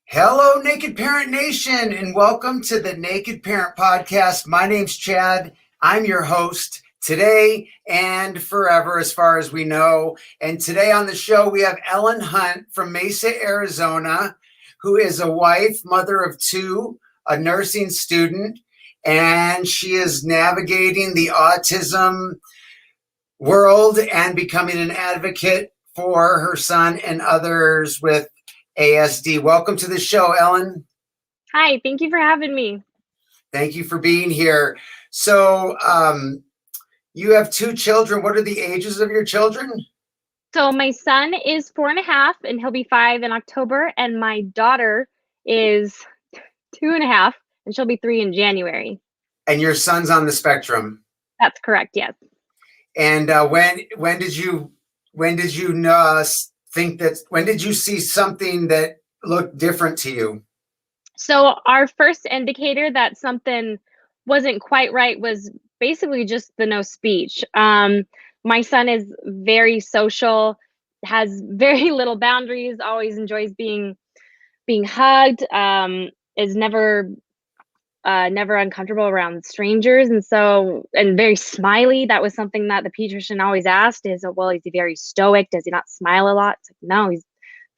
Hello, Naked Parent Nation, and welcome to the Naked Parent Podcast. My name's Chad. I'm your host today and forever, as far as we know. And today on the show, we have Ellen Hunt from Mesa, Arizona, who is a wife, mother of two, a nursing student, and she is navigating the autism world and becoming an advocate for her son and others with ASD. Welcome to the show, Ellen. Hi, thank you for having me. Thank you for being here. So, you have two children. What are the ages of your children? So my son is 4.5 and he'll be 5 in October, and my daughter is 2.5 and she'll be 3 in January. And your son's on the spectrum. That's correct, yes. And when did you think that? When did you see something that looked different to you? So our first indicator that something wasn't quite right was basically just the no speech. My son is very social, has very little boundaries, always enjoys being hugged, is never uncomfortable around strangers, and very smiley. That was something that the pediatrician always asked is, well, is he very stoic? Does he not smile a lot? It's like, no, he's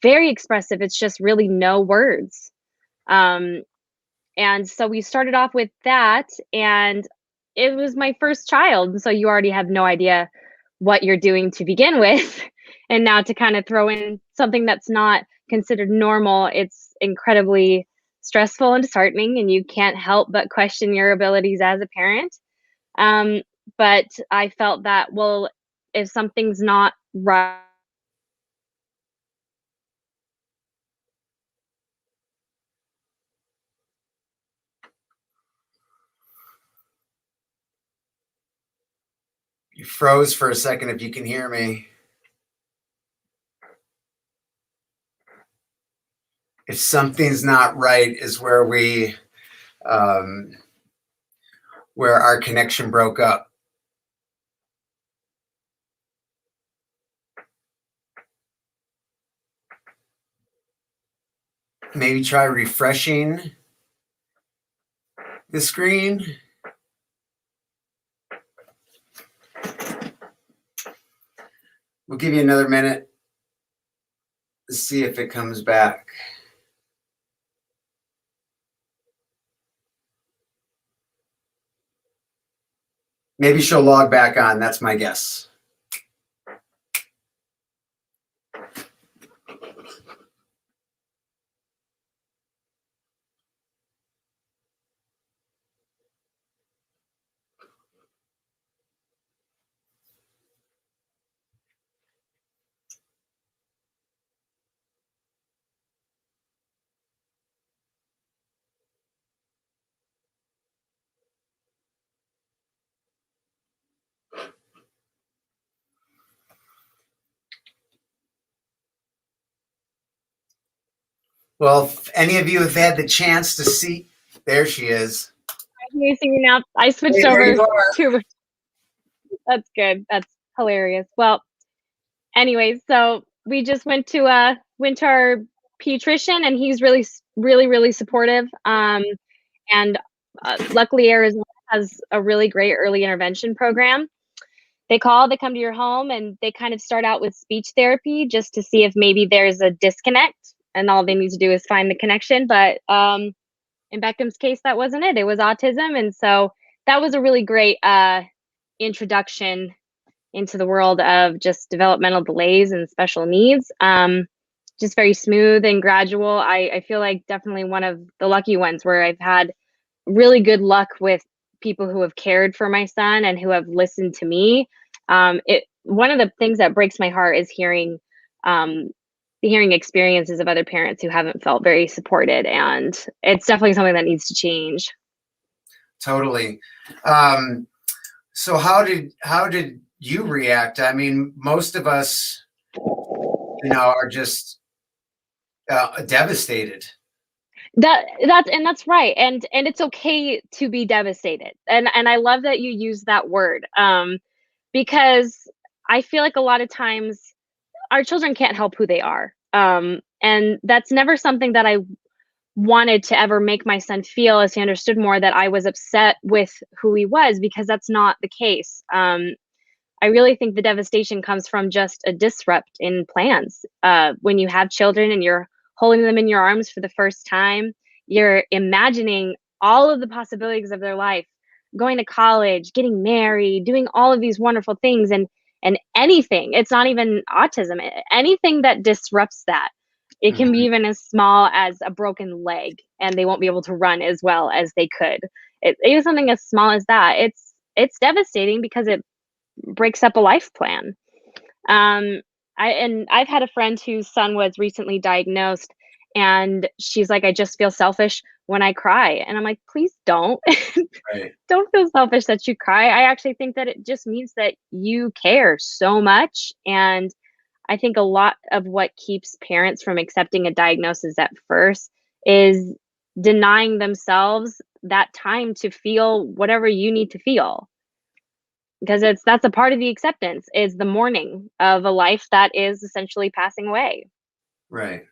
very expressive. It's just really no words. And so we started off with that, and it was my first child. And so you already have no idea what you're doing to begin with. And now to kind of throw in something that's not considered normal, it's incredibly stressful and disheartening, and you can't help but question your abilities as a parent. But I felt that, well, if something's not right, You froze for a second. If you can hear me. If something's not right is where where our connection broke up. Maybe try refreshing the screen. We'll give you another minute to see if it comes back. Maybe she'll log back on. That's my guess. Well, if any of you have had the chance to see, there she is. you see me now. I switched Hey, there over you are. to. That's good. That's hilarious. Well, anyways, so we just went to our pediatrician, and he's really supportive. And luckily Arizona has a really great early intervention program. They come to your home, and they kind of start out with speech therapy just to see if maybe there's a disconnect, and all they need to do is find the connection. But in Beckham's case, that wasn't it. It was autism. And so that was a really great introduction into the world of just developmental delays and special needs. Just very smooth and gradual. I feel like definitely one of the lucky ones where I've had really good luck with people who have cared for my son and who have listened to me. One of the things that breaks my heart is hearing experiences of other parents who haven't felt very supported, and it's definitely something that needs to change. Totally. So how did you react? I mean, most of us, are just devastated. That's right, and it's okay to be devastated, and I love that you use that word, because I feel like a lot of times our children can't help who they are, and that's never something that wanted to ever make my son feel, as he understood more, that I was upset with who he was, because that's not the case. I really think the devastation comes from just a disrupt in plans. When you have children and you're holding them in your arms for the first time, you're imagining all of the possibilities of their life, going to college, getting married, doing all of these wonderful things, and anything. It's not even autism. Anything that disrupts that. It can be Mhm. even as small as a broken leg, and they won't be able to run as well as they could. Even something as small as that. It's devastating because it breaks up a life plan. Um, I've had a friend whose son was recently diagnosed, and she's like, "I just feel selfish when I cry," and I'm like, "Please don't." Right. Don't feel selfish that you cry. I actually think that it just means that you care so much. And I think a lot of what keeps parents from accepting a diagnosis at first is denying themselves that time to feel whatever you need to feel. Because that's a part of the acceptance, is the mourning of a life that is essentially passing away. Right.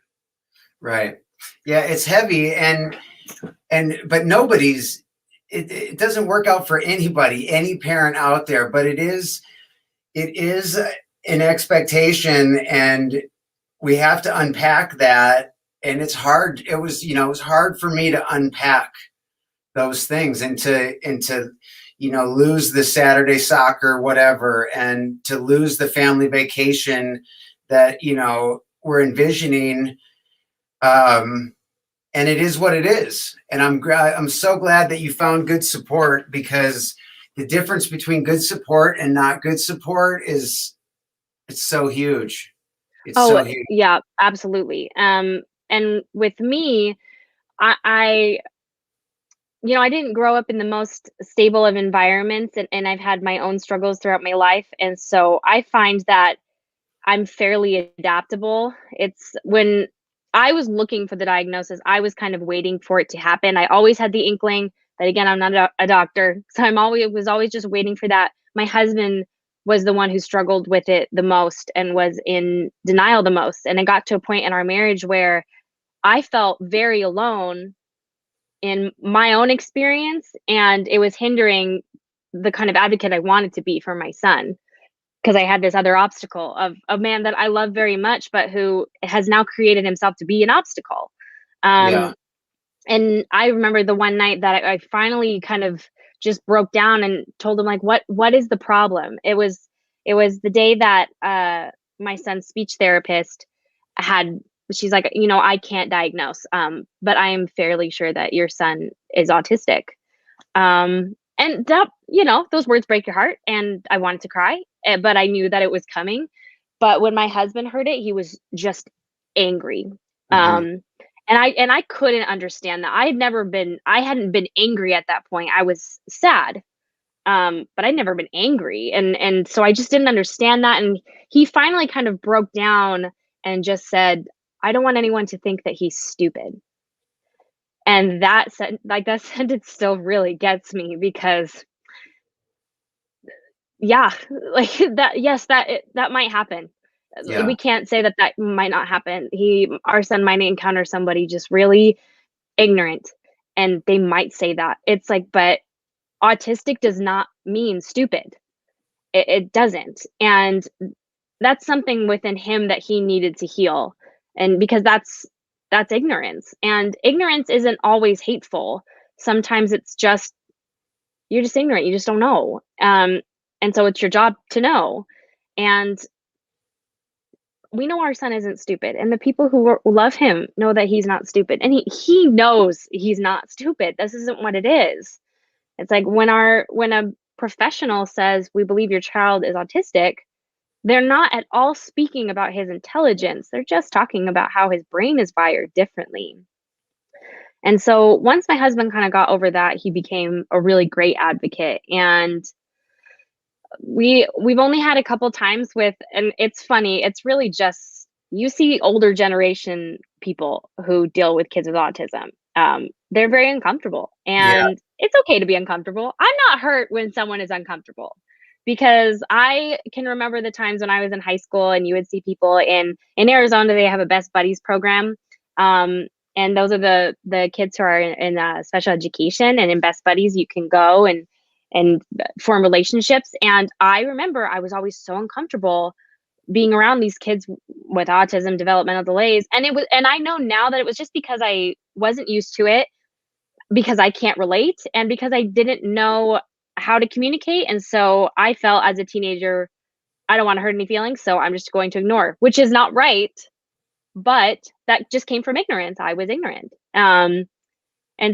Right. Yeah, it's heavy, and but nobody's it doesn't work out for anybody, any parent out there, but it is an expectation, and we have to unpack that. And it's hard. It was hard for me to unpack those things, and to lose the Saturday soccer, whatever, and to lose the family vacation that we're envisioning. um and it is what it is. And I'm so glad that you found good support, because the difference between good support and not good support is it's so huge. It's Oh, so huge. yeah, absolutely. And with me, I I didn't grow up in the most stable of environments, and I've had my own struggles throughout my life. And so I find that I'm fairly adaptable. It's when I was looking for the diagnosis, I was kind of waiting for it to happen. I always had the inkling, but again, I'm not a doctor. So I'm always was always just waiting for that. My husband was the one who struggled with it the most and was in denial the most. And it got to a point in our marriage where I felt very alone in my own experience, and it was hindering the kind of advocate I wanted to be for my son, because I had this other obstacle of a man that I love very much, but who has now created himself to be an obstacle. Yeah. Um, and I remember the one night that I finally kind of just broke down and told him, like, what is the problem? It was the day that my son's speech therapist had she's like, I can't diagnose, but I am fairly sure that your son is autistic. And that, those words break your heart, and I wanted to cry, but I knew that it was coming. But when my husband heard it, he was just angry. Hmm. Um, and I couldn't understand that. I hadn't been angry at that point. I was sad. But I'd never been angry. And so I just didn't understand that. And he finally kind of broke down and just said, "I don't want anyone to think that he's stupid." And that sentence still really gets me, because yeah, like that, yes, that might happen. Yeah. We can't say that that might not happen. Our son might encounter somebody just really ignorant, and they might say that. It's like, but autistic does not mean stupid. It doesn't. And that's something within him that he needed to heal. And because that's ignorance. And ignorance isn't always hateful. Sometimes it's just you're just ignorant, you just don't know. And so it's your job to know. And we know our son isn't stupid, and the people who love him know that he's not stupid, and he knows he's not stupid. This isn't what it is. It's like when a professional says, "We believe your child is autistic," they're not at all speaking about his intelligence. They're just talking about how his brain is wired differently. And so once my husband kind of got over that, he became a really great advocate. And we've only had a couple times with, and it's funny, it's really just, you see older generation people who deal with kids with autism. They're very uncomfortable, Yeah. and it's okay to be uncomfortable. I'm not hurt when someone is uncomfortable, because I can remember the times when I was in high school and you would see people in Arizona. They have a best buddies program. and those are the kids who are in special education, and in Best Buddies you can go and form relationships. And I remember I was always so uncomfortable being around these kids with autism, developmental delays, and I know now that it was just because I wasn't used to it, because I can't relate, and because I didn't know how to communicate. And so I felt as a teenager, I don't want to hurt any feelings, so I'm just going to ignore, which is not right, but that just came from ignorance. I was ignorant. And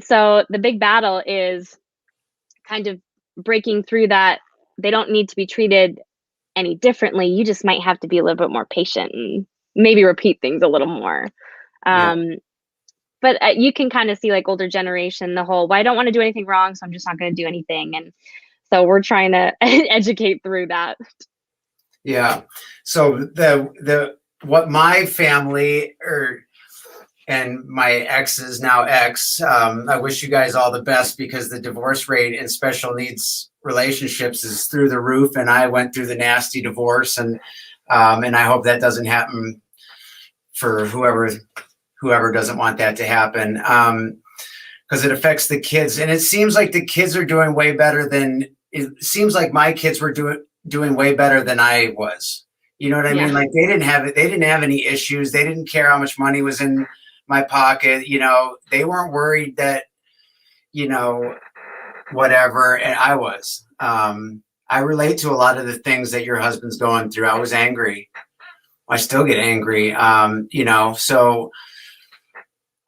so the big battle is kind of breaking through that. They don't need to be treated any differently. You just might have to be a little bit more patient and maybe repeat things a little more. Yeah. But you can kind of see, like, older generation, the whole, well, I don't want to do anything wrong, so I'm just not going to do anything. And so we're trying to educate through that. Yeah. So the what my family and my ex's now ex, I wish you guys all the best, because the divorce rate in special needs relationships is through the roof, and I went through the nasty divorce, and I hope that doesn't happen for whoever doesn't want that to happen, because it affects the kids. And it seems like the kids are doing way better than, it seems like my kids were doing way better than I was. You know what I mean? Like, they didn't have any issues. They didn't care how much money was in my pocket. You know, they weren't worried that, you know, whatever. And I was. I relate to a lot of the things that your husband's going through. I was angry. I still get angry. You know, so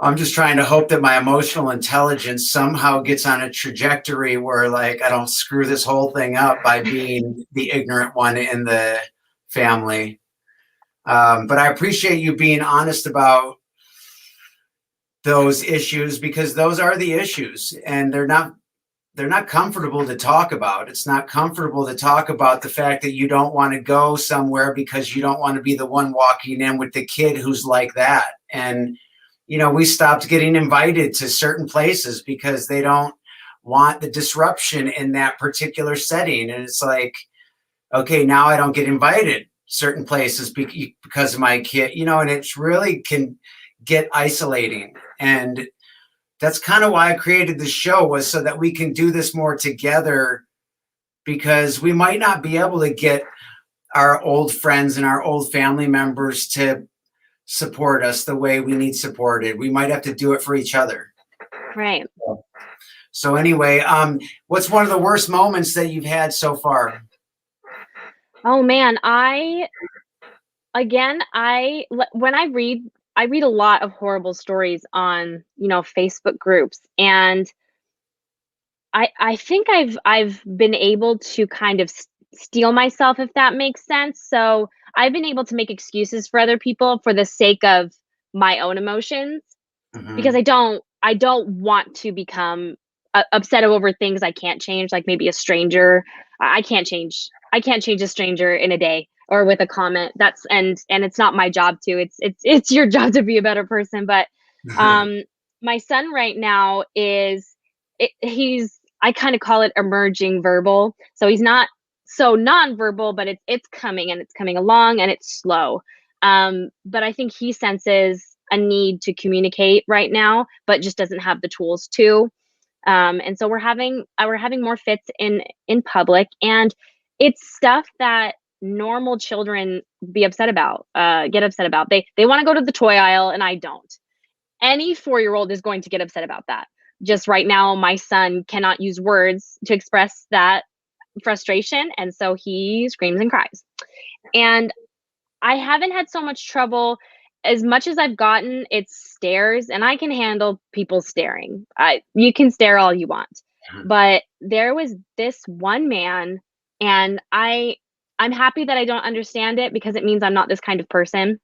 I'm just trying to hope that my emotional intelligence somehow gets on a trajectory where, like, I don't screw this whole thing up by being the ignorant one in the family. But I appreciate you being honest about those issues, because those are the issues, and they're not comfortable to talk about. It's not comfortable to talk about the fact that you don't want to go somewhere because you don't want to be the one walking in with the kid who's like that. And, you know, we stopped getting invited to certain places because they don't want the disruption in that particular setting. And it's like, okay, now I don't get invited certain places because of my kid, you know, and it's really can get isolating. And that's kind of why I created the show, was so that we can do this more together, because we might not be able to get our old friends and our old family members to support us the way we need supported. We might have to do it for each other. Right. So anyway, what's one of the worst moments that you've had so far? Oh man, when I read a lot of horrible stories on, you know, Facebook groups, and I think I've been able to kind of steel myself, if that makes sense. So I've been able to make excuses for other people for the sake of my own emotions, because I don't want to become upset over things I can't change, like maybe a stranger. I can't change a stranger in a day or with a comment. That's and it's not my job to. It's your job to be a better person. But my son right now I kind of call it emerging verbal. So he's not so nonverbal, but it's coming, and it's coming along, and it's slow. But I think he senses a need to communicate right now, but just doesn't have the tools to. And so we're having more fits in public, and it's stuff that normal children get upset about. They want to go to the toy aisle, and I don't. Any 4-year-old is going to get upset about that. Just right now, my son cannot use words to express that frustration, and so he screams and cries. And I haven't had so much trouble. As much as I've gotten, it's stares, and I can handle people staring. You can stare all you want. But there was this one man, and I'm happy that I don't understand it, because it means I'm not this kind of person.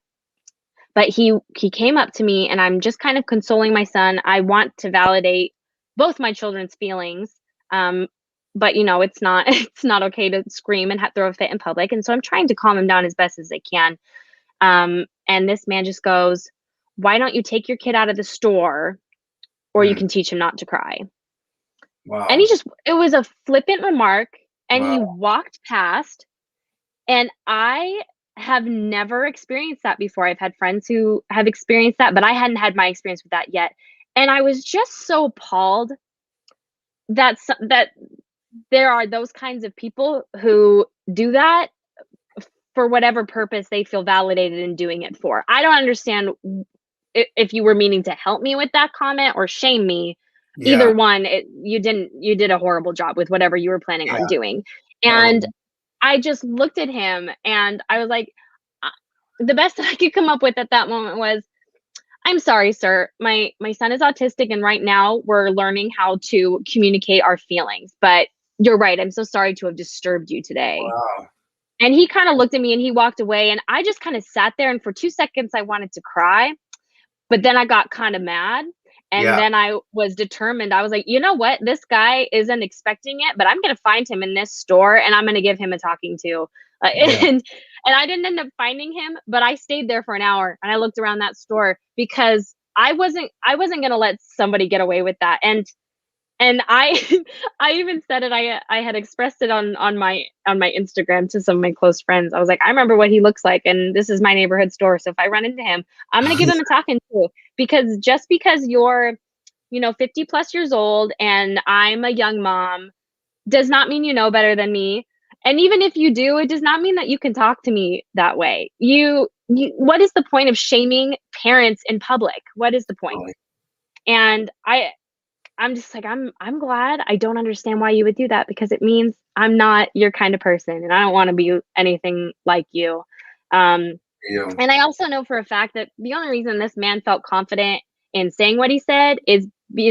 But he came up to me, and I'm just kind of consoling my son. I want to validate both my children's feelings. But you know, it's not okay to scream and throw a fit in public. And so I'm trying to calm him down as best as I can. And this man just goes, "Why don't you take your kid out of the store, or you can teach him not to cry?" Wow. And it was a flippant remark, and Wow. he walked past, and I have never experienced that before. I've had friends who have experienced that, but I hadn't had my experience with that yet. And I was just so appalled that there are those kinds of people who do that for whatever purpose they feel validated in doing it for. I don't understand if you were meaning to help me with that comment or shame me. Yeah. Either one, you did a horrible job with whatever you were planning Yeah. on doing. And Totally. I just looked at him and I was like, uh, the best that I could come up with at that moment was, "I'm sorry, sir. My son is autistic, and right now we're learning how to communicate our feelings. But you're right. I'm so sorry to have disturbed you today." Wow. And he kind of looked at me and he walked away, and I just kind of sat there. And for 2 seconds, I wanted to cry, but then I got kind of mad. And Yeah. then I was determined. I was like, you know what? This guy isn't expecting it, but I'm going to find him in this store and I'm going to give him a talking to. Yeah. And I didn't end up finding him, but I stayed there for an hour and I looked around that store because I wasn't going to let somebody get away with that. And I I even said it. I had expressed it on my Instagram to some of my close friends. I was like, I remember what he looks like, and this is my neighborhood store. So if I run into him, I'm gonna give him a talking to, because just because you're 50 plus years old and I'm a young mom does not mean you know better than me. And even if you do, it does not mean that you can talk to me that way. What is the point of shaming parents in public? What is the point? Totally. And I'm just like, I'm glad. I don't understand why you would do that, because it means I'm not your kind of person and I don't want to be anything like you. Um, You. and I also know for a fact that the only reason this man felt confident in saying what he said is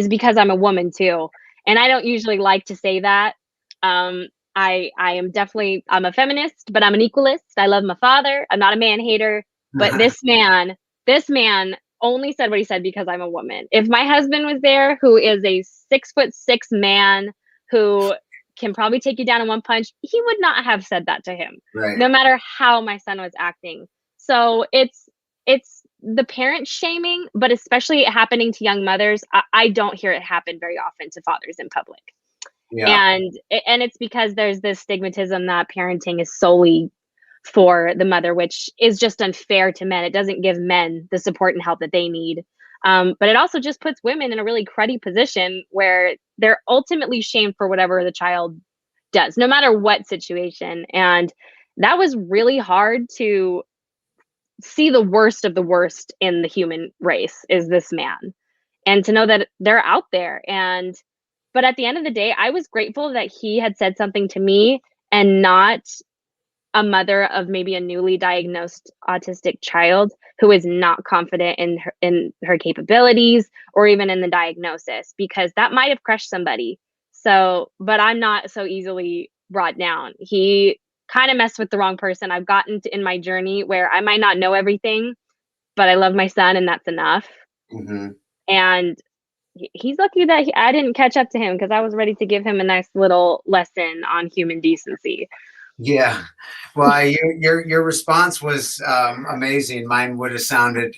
because I'm a woman too. And I don't usually like to say that. I am definitely, I'm a feminist, but I'm an equalist. I love my father. I'm not a man hater. But this man only said what he said because I'm a woman. If my husband was there, who is a 6'6" man who can probably take you down in one punch, he would not have said that to him, Right. no matter how my son was acting. So it's the parent shaming, but especially it happening to young mothers. I don't hear it happen very often to fathers in public. Yeah. And it's because there's this stigmatism that parenting is solely for the mother, which is just unfair to men. It doesn't give men the support and help that they need. But it also just puts women in a really cruddy position where they're ultimately shamed for whatever the child does, no matter what situation. And that was really hard to see. The worst of the worst in the human race is this man, and to know that they're out there. And but at the end of the day, I was grateful that he had said something to me and not a mother of maybe a newly diagnosed autistic child who is not confident in her capabilities or even in the diagnosis, because that might have crushed somebody. So, but I'm not so easily brought down. He kind of messed with the wrong person. I've gotten in my journey where I might not know everything, but I love my son and that's enough. Hmm. And he's lucky that I didn't catch up to him, because I was ready to give him a nice little lesson on human decency. Yeah. Well, your response was amazing. Mine would have sounded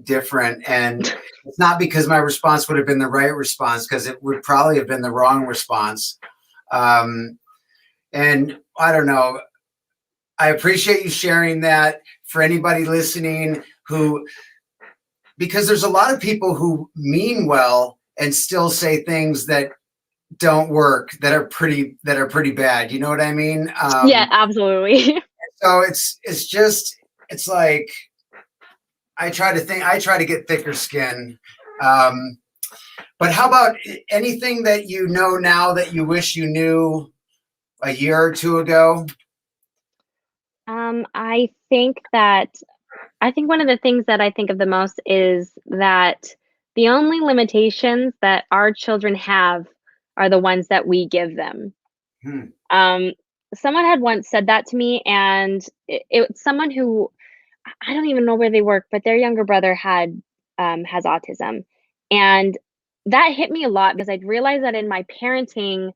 different, and it's not because my response would have been the right response, because it would probably have been the wrong response. Um, and I don't know. I appreciate you sharing that. For anybody listening who, because there's a lot of people who mean well and still say things that don't work, that are pretty bad. You know what I mean? Yeah, absolutely. So it's like I try to get thicker skin. Um, but how about anything that you know now that you wish you knew a year or two ago? I think one of the things that I think of the most is that the only limitations that our children have are the ones that we give them. Hmm. Um, Someone had once said that to me, and it's someone who I don't even know where they work, but their younger brother has autism, and that hit me a lot because I'd realized that in my parenting,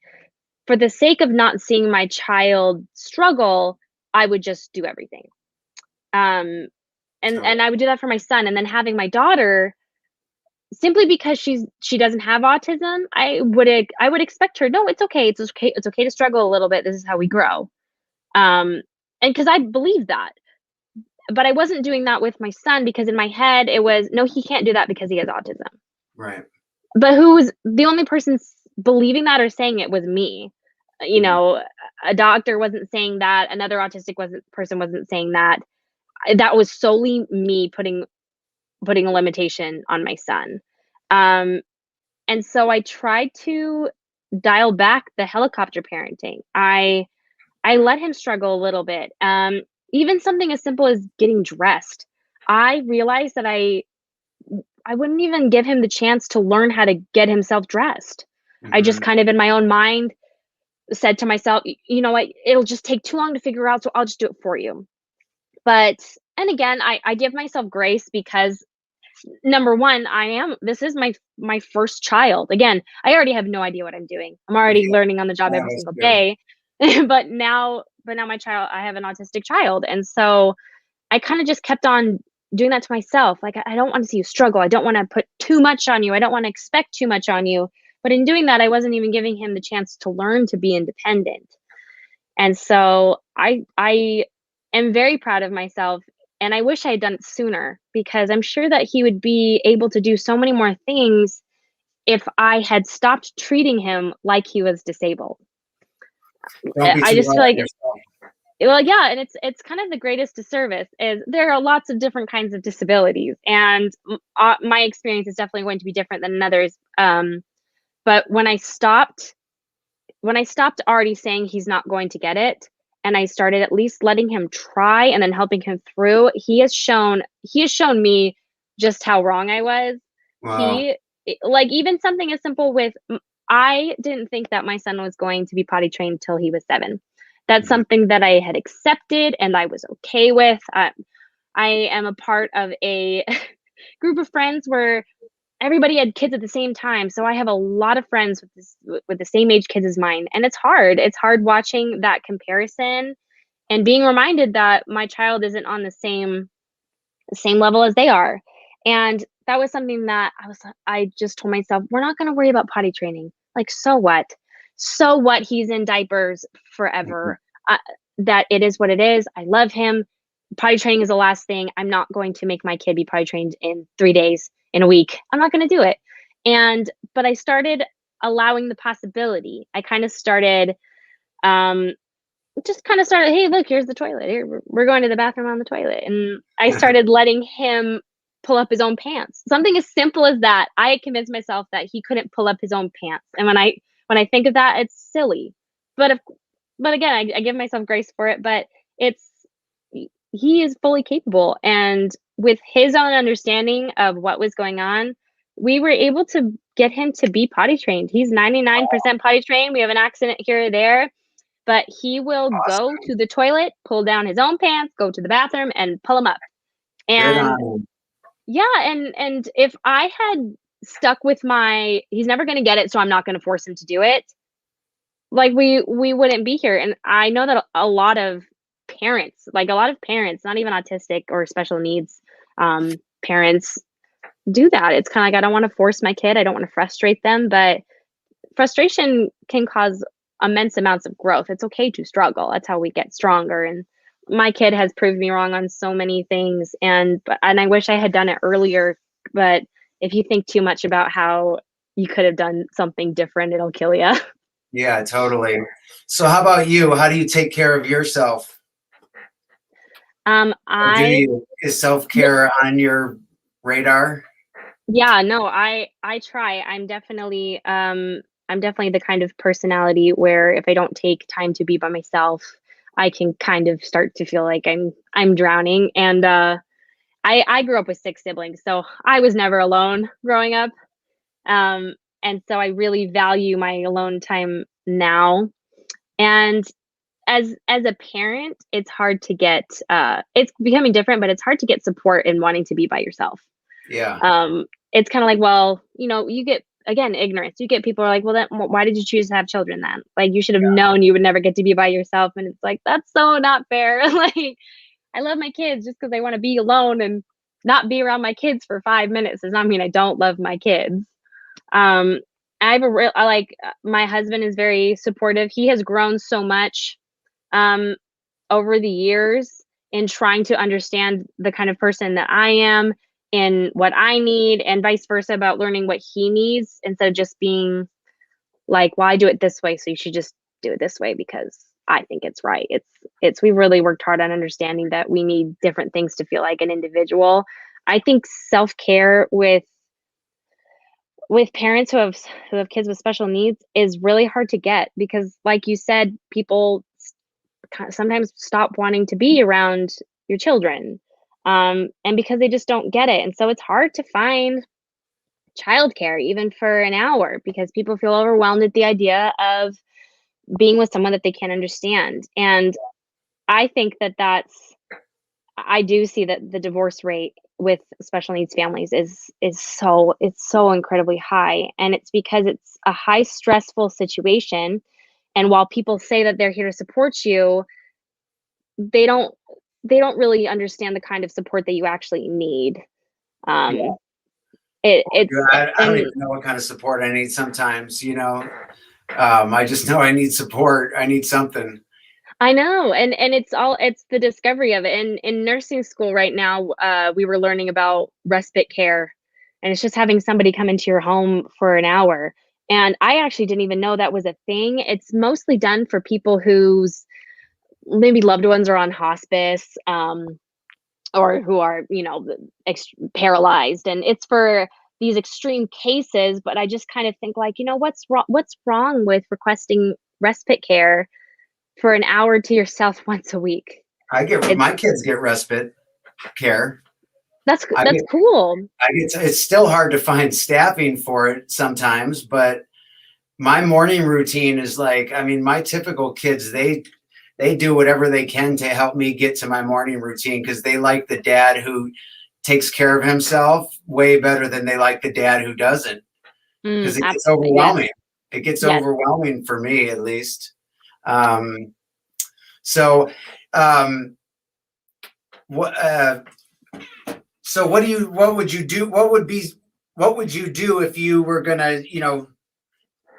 for the sake of not seeing my child struggle, I would just do everything. Um, and I would do that for my son, and then having my daughter, simply because she doesn't have autism, I would expect her, no, it's okay, it's okay, it's okay to struggle a little bit. This is how we grow. And because I believe that. but I wasn't doing that with my son because in my head it was, no, he can't do that because he has autism. Right. But who was the only person believing that or saying it was me. You Mhm. know, a doctor wasn't saying that. Another autistic person wasn't saying that. That was solely me putting a limitation on my son. Um, and so I tried to dial back the helicopter parenting. I let him struggle a little bit. Even something as simple as getting dressed. I realized that I wouldn't even give him the chance to learn how to get himself dressed. I just Mhm. kind of in my own mind said to myself, You know what? It'll just take too long to figure out, so I'll just do it for you." But and again, I give myself grace because number one, this is my first child. Again, I already have no idea what I'm doing. I'm already Yeah, learning on the job every that's single true. day. But now my child, I have an autistic child, and so I kind of just kept on doing that to myself. Like, I don't want to see you struggle. I don't want to put too much on you. I don't want to expect too much on you. But in doing that, I wasn't even giving him the chance to learn to be independent. And so I am very proud of myself, and I wish I had done it sooner because I'm sure that he would be able to do so many more things if I had stopped treating him like he was disabled. Don't be I too just hard feel on like, yourself. well, yeah, and it's kind of the greatest disservice is there are lots of different kinds of disabilities, and my experience is definitely going to be different than others. But when I stopped already saying he's not going to get it, and I started at least letting him try and then helping him through, he has shown me just how wrong I was. Wow. Like, even something as simple with I didn't think that my son was going to be potty trained till he was 7. That's Mhm. something that I had accepted and I was okay with. I am a part of a group of friends where everybody had kids at the same time, so I have a lot of friends with the same age kids as mine, and it's hard. It's hard watching that comparison and being reminded that my child isn't on the same level as they are. And that was something that I just told myself, "We're not gonna worry about potty training. Like, so what? So what? He's in diapers Mhm. forever. Uh, that it is what it is. I love him. Potty training is the last thing. I'm not going to make my kid be potty trained in 3 days, in a week. I'm not gonna do it." But I started allowing the possibility. I kinda started, um just kinda started, "Hey, look, here's the toilet. Here, we're going to the bathroom on the toilet." And I started letting him pull up his own pants. Something as simple as that. I had convinced myself that he couldn't pull up his own pants, and when I think of that, it's silly. But if but again, I give myself grace for it, but it's he is fully capable, and with his own understanding of what was going on, we were able to get him to be potty trained. He's 99% potty trained. We have an accident here or there, but he will go Awesome. to the toilet, pull down his own pants, go to the bathroom, and pull them up. Good And on him. yeah, and if I had stuck with my he's never gonna get it, so I'm not gonna force him to do it, like, we wouldn't be here. And I know that a lot of parents, like, a lot of parents, not even autistic or special needs, parents do that. It's kinda like, I don't wanna force my kid, I don't wanna frustrate them, but frustration can cause immense amounts of growth. It's okay to struggle. That's how we get stronger. And my kid has proved me wrong on so many things. And I wish I had done it earlier. But if you think too much about how you could have done something different, it'll kill you. Yeah, totally. So how about you? How do you take care of yourself? Or do I you? Is self-care on your radar? Yeah, no, I try. I'm definitely the kind of personality where if I don't take time to be by myself, I can kind of start to feel like I'm drowning. And I grew up with 6 siblings, so I was never alone growing up. Um and so I really value my alone time now. And as a parent, it's hard to get it's becoming different, but it's hard to get support in wanting to be by yourself. Yeah. It's kinda like, well, you get again, ignorance. You get people are like, "Well, then why did you choose to have children then? Like, you should have known you would never get to be by yourself." And it's like, "That's so not fair." Like, I love my kids just because I wanna be alone and not be around my kids for 5 minutes does not mean I don't love my kids. Um, my husband is very supportive. He has grown so much, um, over the years in trying to understand the kind of person that I am and what I need, and vice versa about learning what he needs, instead of just being like, well, I do it this way, so you should just do it this way because I think it's right. It's we really worked hard on understanding that we need different things to feel like an individual. I think self-care with parents who have kids with special needs is really hard to get because, like you said, people sometimes stop wanting to be around your children, and because they just don't get it, and so it's hard to find childcare even for an hour because people feel overwhelmed at the idea of being with someone that they can't understand. And I think I do see that the divorce rate with special needs families is so it's so incredibly high, and it's because it's a high stressful situation. And while people say that they're here to support you, they don't they don't really understand the kind of support that you actually need. Yeah. Um, it's I don't and even know what kind of support I need sometimes, you know. I just know I need support. I need something. I know, and it's the discovery of it. And in nursing school right now, we were learning about respite care, and it's just having somebody come into your home for an hour. And I actually didn't even know that was a thing. It's mostly done for people whose maybe loved ones are on hospice, or who are, paralyzed, and it's for these extreme cases. But I just kind of think like, what's wrong with requesting respite care for an hour to yourself once a week? My It's kids get respite care. I that's get, cool. it's still hard to find staffing for it sometimes, but my morning routine is like, I mean, my typical kids, they do whatever they can to help me get to my morning routine because they like the dad who takes care of himself way better than they like the dad who doesn't, because it gets Absolutely. Yes. overwhelming. It gets Yes. overwhelming for me, at least. Um, so, um, what? So, what do you? What would you do? What would you do if you were gonna,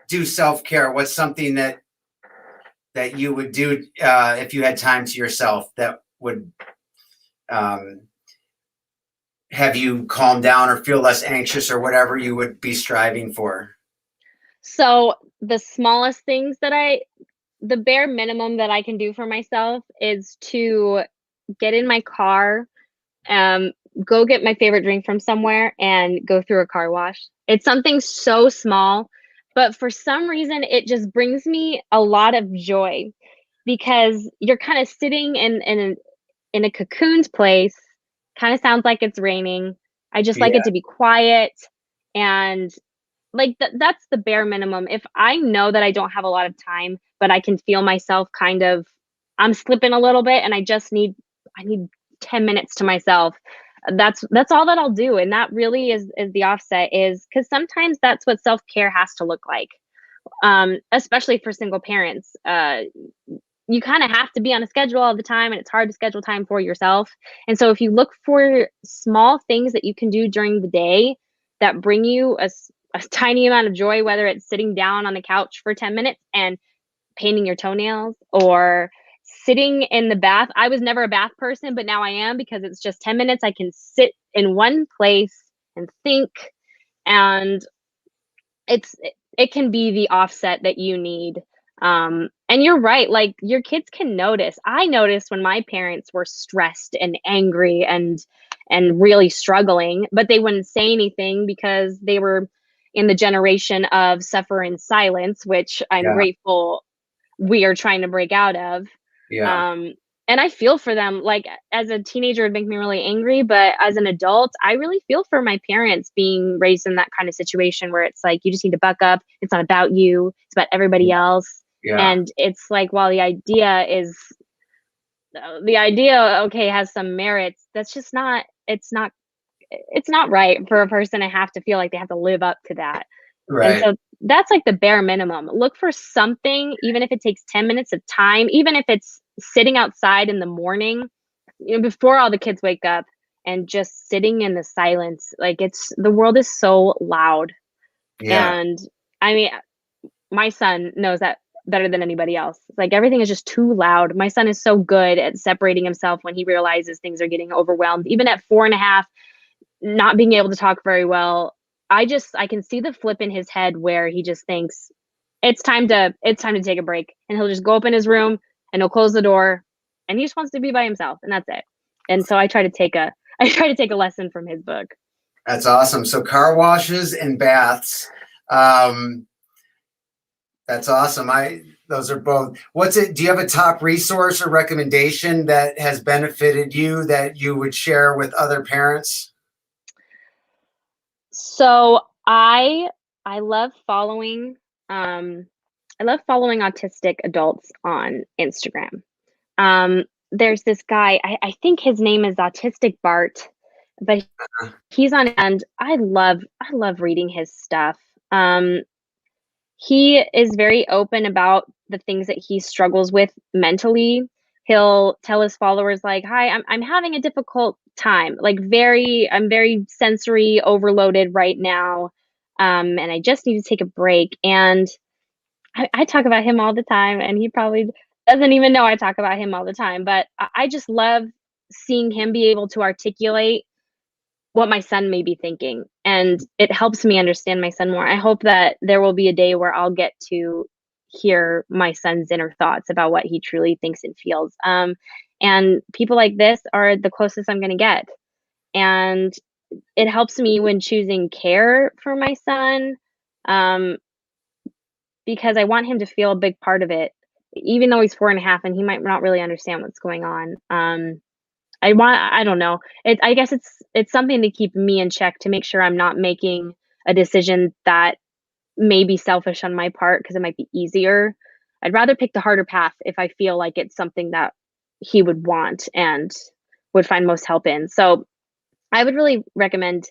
do self care? What's something that you would do if you had time to yourself that would um, have you calm down or feel less anxious or whatever you would be striving for? So the smallest things the bare minimum that I can do for myself is to get in my car, um, go get my favorite drink from somewhere, and go through a car wash. It's something so small, but for some reason, it just brings me a lot of joy because you're kind of sitting in a cocooned place. Kind of sounds like it's raining. I just like Yeah, it to be quiet, and like that's the bare minimum. If I know that I don't have a lot of time, but I can feel myself kind of I'm slipping a little bit and I need 10 minutes to myself. That's all that I'll do. And that really is the offset, is because sometimes that's what self-care has to look like. Especially for single parents. You kind of have to be on a schedule all the time, and it's hard to schedule time for yourself. And so if you look for small things that you can do during the day that bring you a tiny amount of joy, whether it's sitting down on the couch for 10 minutes and painting your toenails, or sitting in the bath. I was never a bath person, but now I am, because it's just 10 minutes. I can sit in one place and think, and it's it can be the offset that you need. And you're right, like, your kids can notice. I noticed when my parents were stressed and angry and really struggling, but they wouldn't say anything because they were in the generation of suffer in silence, which I'm yeah, grateful we are trying to break out of. yeah. Um, and I feel for them. Like, as a teenager, it'd make me really angry, but as an adult, I really feel for my parents being raised in that kind of situation where it's like you just need to buck up. It's not about you; it's about everybody else. Yeah, And it's like, while the idea, okay, has some merits, that's just not. It's not right for a person to have to feel like they have to live up to that. And right. so that's like the bare minimum. Look for something, even if it takes 10 minutes of time, even if it's sitting outside in the morning, before all the kids wake up, and just sitting in the silence. Like, the world is so loud. Yeah, And I mean, my son knows that better than anybody else. Like everything is just too loud. My son is so good at separating himself when he realizes things are getting overwhelmed. Even at 4.5, not being able to talk very well, I can see the flip in his head where he just thinks it's time to take a break, and he'll just go up in his room and he'll close the door, and he just wants to be by himself, and that's it. And so I try to take a lesson from his book. That's awesome. So car washes and baths. That's awesome. Those are both. Do you have a top resource or recommendation that has benefited you that you would share with other parents? So I love following autistic adults on Instagram. There's this guy, I think his name is Autistic Bart, but he's on, and I love reading his stuff. He is very open about the things that he struggles with mentally. He'll tell his followers like, "Hi, I'm having a difficult time. Like I'm very sensory overloaded right now, and I just need to take a break." And I talk about him all the time, and he probably doesn't even know I talk about him all the time. But I just love seeing him be able to articulate what my son may be thinking, and it helps me understand my son more. I hope that there will be a day where I'll get to hear my son's inner thoughts about what he truly thinks and feels. And people like this are the closest I'm going to get. And it helps me when choosing care for my son, um, because I want him to feel a big part of it, even though he's 4.5 and he might not really understand what's going on. I don't know. I guess it's something to keep me in check, to make sure I'm not making a decision that may be selfish on my part because it might be easier. I'd rather pick the harder path if I feel like it's something that he would want and would find most help in. So I would really recommend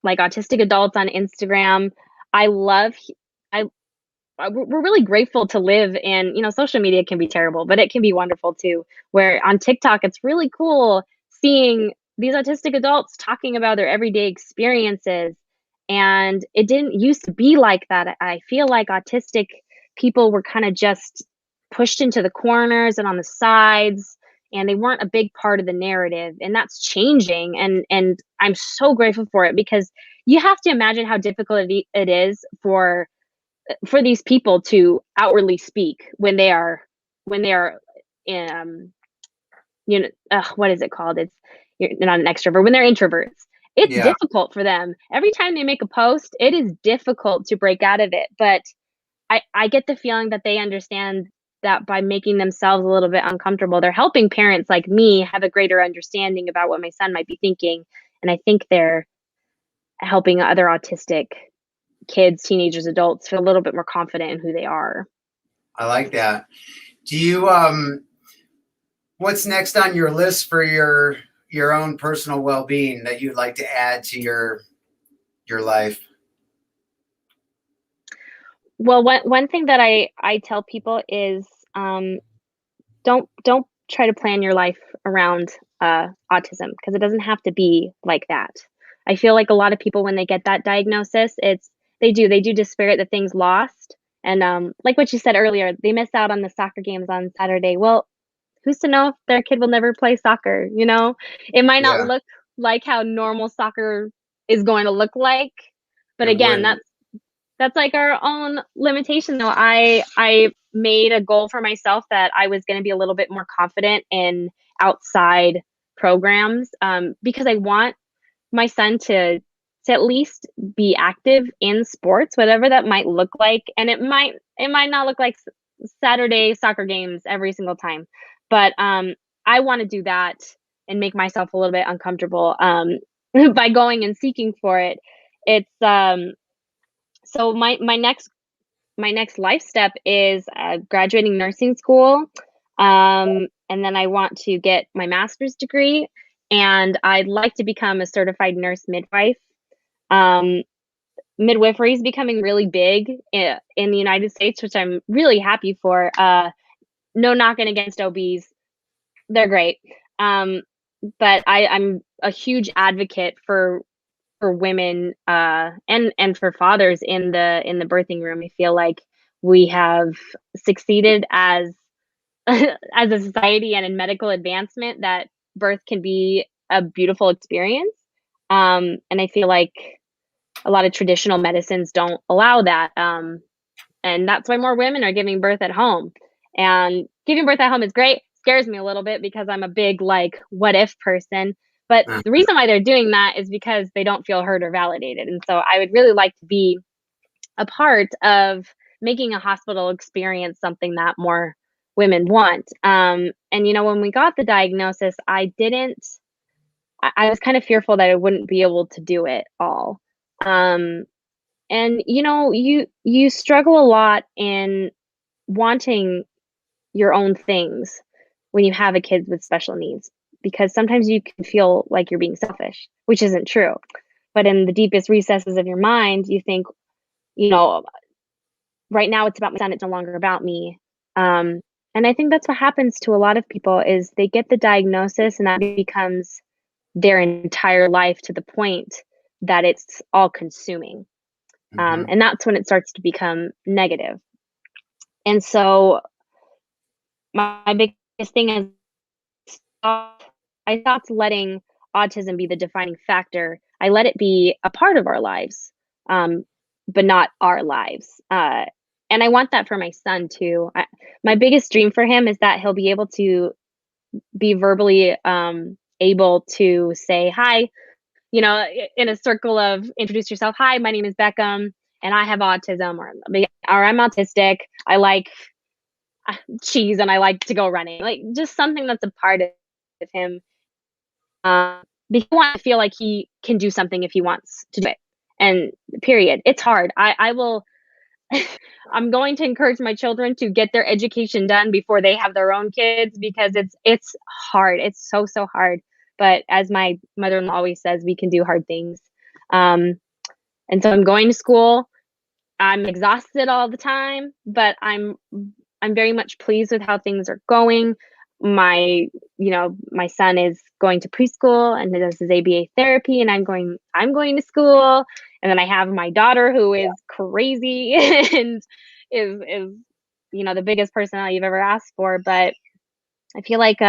like autistic adults on Instagram. I love we're really grateful to live in, social media can be terrible, but it can be wonderful too. Where on TikTok, it's really cool seeing these autistic adults talking about their everyday experiences. And it didn't used to be like that. I feel like autistic people were kind of just pushed into the corners and on the sides, and they weren't a big part of the narrative. And that's changing. And I'm so grateful for it, because you have to imagine how difficult it is for these people to outwardly speak when they are what is it called? You're not an extrovert when they're introverts. It's Yeah. difficult for them. Every time they make a post, it is difficult to break out of it. But I get the feeling that they understand that by making themselves a little bit uncomfortable, they're helping parents like me have a greater understanding about what my son might be thinking. And I think they're helping other autistic kids, teenagers, adults feel a little bit more confident in who they are. I like that. Do you what's next on your list for your own personal well-being that you'd like to add to your life? Well, one thing that I tell people is, don't try to plan your life around autism, because it doesn't have to be like that. I feel like a lot of people, when they get that diagnosis, they do despair that things lost. And like what you said earlier, they miss out on the soccer games on Saturday. Well, who's to know if their kid will never play soccer? It might not Yeah, look like how normal soccer is going to look like. But it again, wouldn't. that's like our own limitation though. I made a goal for myself that I was going to be a little bit more confident in outside programs, because I want my son to at least be active in sports, whatever that might look like. And it might not look like Saturday soccer games every single time, but I want to do that and make myself a little bit uncomfortable by going and seeking for it. It's so my next life step is graduating nursing school. And then I want to get my master's degree, and I'd like to become a certified nurse midwife. Um, Midwifery is becoming really big in the United States, which I'm really happy for. No knocking against OBs, they're great. But I'm a huge advocate for women and for fathers in the birthing room. I feel like We have succeeded as as a society and in medical advancement that birth can be a beautiful experience. And I feel like a lot of traditional medicines don't allow that. And that's why more women are giving birth at home. And giving birth at home is great. Scares me a little bit because I'm a big like what if person. But Uh, the reason why they're doing that is because they don't feel heard or validated. And so I would really like to be a part of making a hospital experience something that more women want. And when we got the diagnosis, I was kind of fearful that I wouldn't be able to do it all. Um, and you struggle a lot in wanting your own things when you have a kid with special needs because sometimes you can feel like you're being selfish, which isn't true. But in the deepest recesses of your mind, you think, you know, right now it's about my son, it's no longer about me. And I think that's what happens to a lot of people is they get the diagnosis and that becomes their entire life to the point that it's all consuming. mhm. And that's when it starts to become negative. And so my biggest thing is stop, I stopped letting autism be the defining factor. I let it be a part of our lives, um, but not our lives. And I want that for my son too. My biggest dream for him is that he'll be able to be verbally able to say hi, in a circle of introduce yourself. Hi, my name is Beckham, and I have autism, or I'm autistic. I like cheese, and I like to go running. Like just something that's a part of him. Because he wants to feel like he can do something if he wants to do it. And period. It's hard. I will. I'm going to encourage my children to get their education done before they have their own kids because it's hard. It's so hard. But as my mother-in-law always says, we can do hard things. Um, and so I'm going to school. I'm exhausted all the time, but I'm very much pleased with how things are going. My son is going to preschool and does his ABA therapy, and I'm going to school. And then I have my daughter who is crazy and is the biggest personality you've ever asked for. But I feel like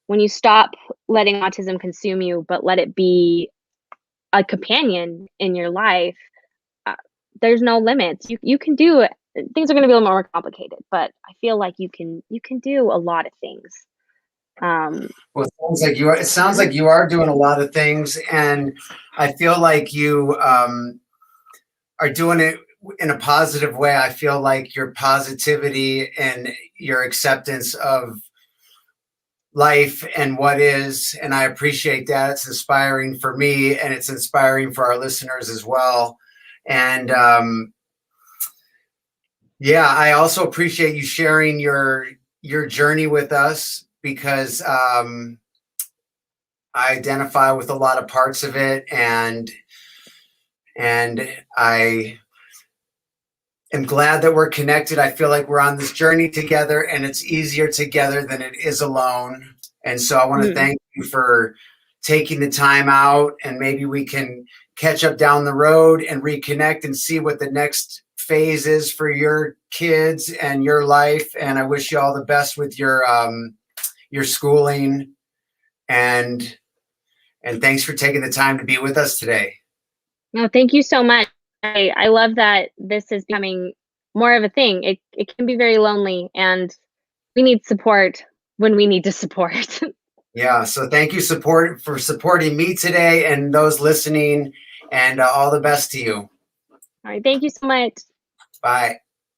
when you stop letting autism consume you, but let it be a companion in your life, uh, there's no limits. You can do it. Things are going to be a little more complicated, but I feel like you can do a lot of things. Well, it sounds like you are doing a lot of things, and I feel like you are doing it in a positive way. I feel like your positivity and your acceptance of life and what is, and I appreciate that. It's inspiring for me, and it's inspiring for our listeners as well. And yeah, I also appreciate you sharing your journey with us because I identify with a lot of parts of it, and I am glad that we're connected. I feel like we're on this journey together, and it's easier together than it is alone. And so I want to mm, thank you for taking the time out, and maybe we can catch up down the road and reconnect and see what the next phase is for your kids and your life. And I wish you all the best with your schooling, and thanks for taking the time to be with us today. no, thank you so much. I love that this is becoming more of a thing. It can be very lonely, and we need support when we need to support. Yeah, so thank you for supporting me today and those listening, and all the best to you. All right, thank you so much. Bye.